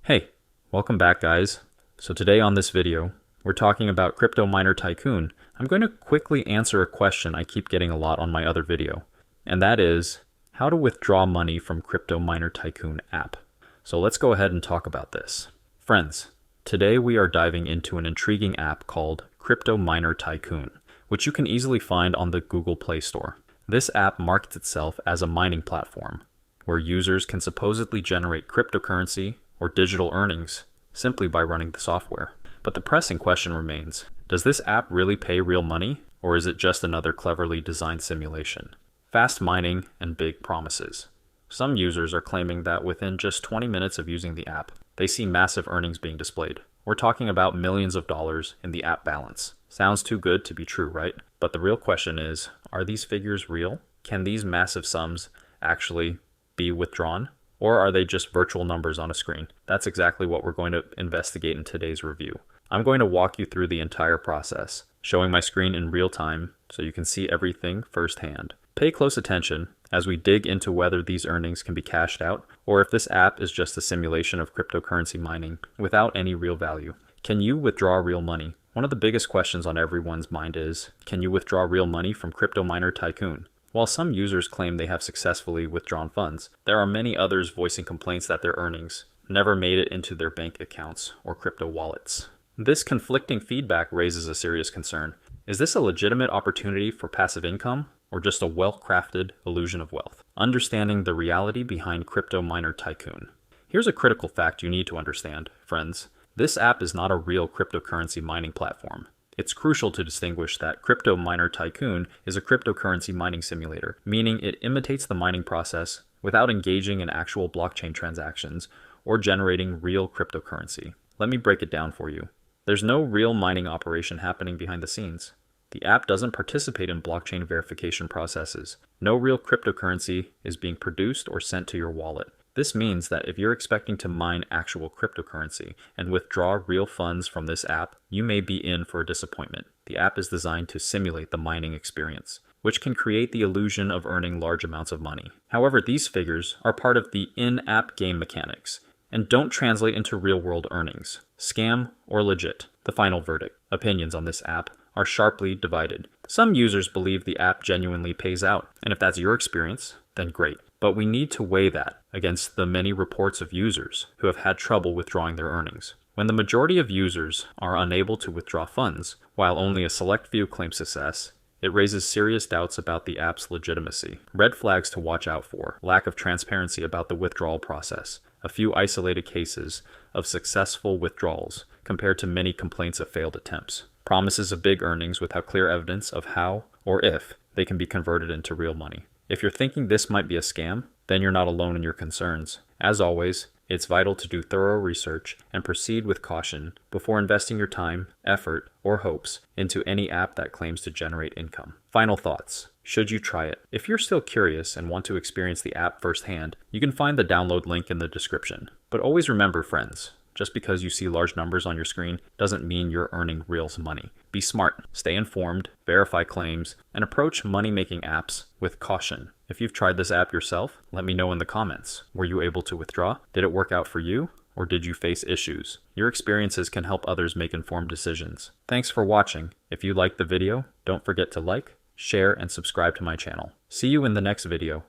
Hey, welcome back guys. So today on this video, we're talking about Crypto Miner Tycoon. I'm going to quickly answer a question I keep getting a lot on my other video, and that is how to withdraw money from Crypto Miner Tycoon app. So let's go ahead and talk about this. Friends, today we are diving into an intriguing app called Crypto Miner Tycoon, which you can easily find on the Google Play Store. This app markets itself as a mining platform, where users can supposedly generate cryptocurrency or digital earnings simply by running the software. But the pressing question remains, does this app really pay real money, or is it just another cleverly designed simulation? Fast mining and big promises. Some users are claiming that within just 20 minutes of using the app, they see massive earnings being displayed. We're talking about millions of dollars in the app balance. Sounds too good to be true, right? But the real question is, are these figures real? Can these massive sums actually be withdrawn? Or are they just virtual numbers on a screen? That's exactly what we're going to investigate in today's review. I'm going to walk you through the entire process, showing my screen in real time so you can see everything firsthand. Pay close attention as we dig into whether these earnings can be cashed out, or if this app is just a simulation of cryptocurrency mining without any real value. Can you withdraw real money? One of the biggest questions on everyone's mind is, can you withdraw real money from Crypto Miner Tycoon? While some users claim they have successfully withdrawn funds, there are many others voicing complaints that their earnings never made it into their bank accounts or crypto wallets. This conflicting feedback raises a serious concern. Is this a legitimate opportunity for passive income, or just a well-crafted illusion of wealth? Understanding the reality behind Crypto Miner Tycoon. Here's a critical fact you need to understand, friends. This app is not a real cryptocurrency mining platform. It's crucial to distinguish that Crypto Miner Tycoon is a cryptocurrency mining simulator, meaning it imitates the mining process without engaging in actual blockchain transactions or generating real cryptocurrency. Let me break it down for you. There's no real mining operation happening behind the scenes. The app doesn't participate in blockchain verification processes. No real cryptocurrency is being produced or sent to your wallet. This means that if you're expecting to mine actual cryptocurrency and withdraw real funds from this app, you may be in for a disappointment. The app is designed to simulate the mining experience, which can create the illusion of earning large amounts of money. However, these figures are part of the in-app game mechanics and don't translate into real-world earnings. Scam or legit? The final verdict. Opinions on this app are sharply divided. Some users believe the app genuinely pays out, and if that's your experience, then great. But we need to weigh that against the many reports of users who have had trouble withdrawing their earnings. When the majority of users are unable to withdraw funds, while only a select few claim success, it raises serious doubts about the app's legitimacy. Red flags to watch out for: lack of transparency about the withdrawal process, a few isolated cases of successful withdrawals compared to many complaints of failed attempts, promises of big earnings without clear evidence of how or if they can be converted into real money. If you're thinking this might be a scam, then you're not alone in your concerns. As always, it's vital to do thorough research and proceed with caution before investing your time, effort, or hopes into any app that claims to generate income. Final thoughts. Should you try it? If you're still curious and want to experience the app firsthand, you can find the download link in the description. But always remember, friends, just because you see large numbers on your screen doesn't mean you're earning real money. Be smart, stay informed, verify claims, and approach money-making apps with caution. If you've tried this app yourself, let me know in the comments. Were you able to withdraw? Did it work out for you? Or did you face issues? Your experiences can help others make informed decisions. Thanks for watching. If you liked the video, don't forget to like, share, and subscribe to my channel. See you in the next video.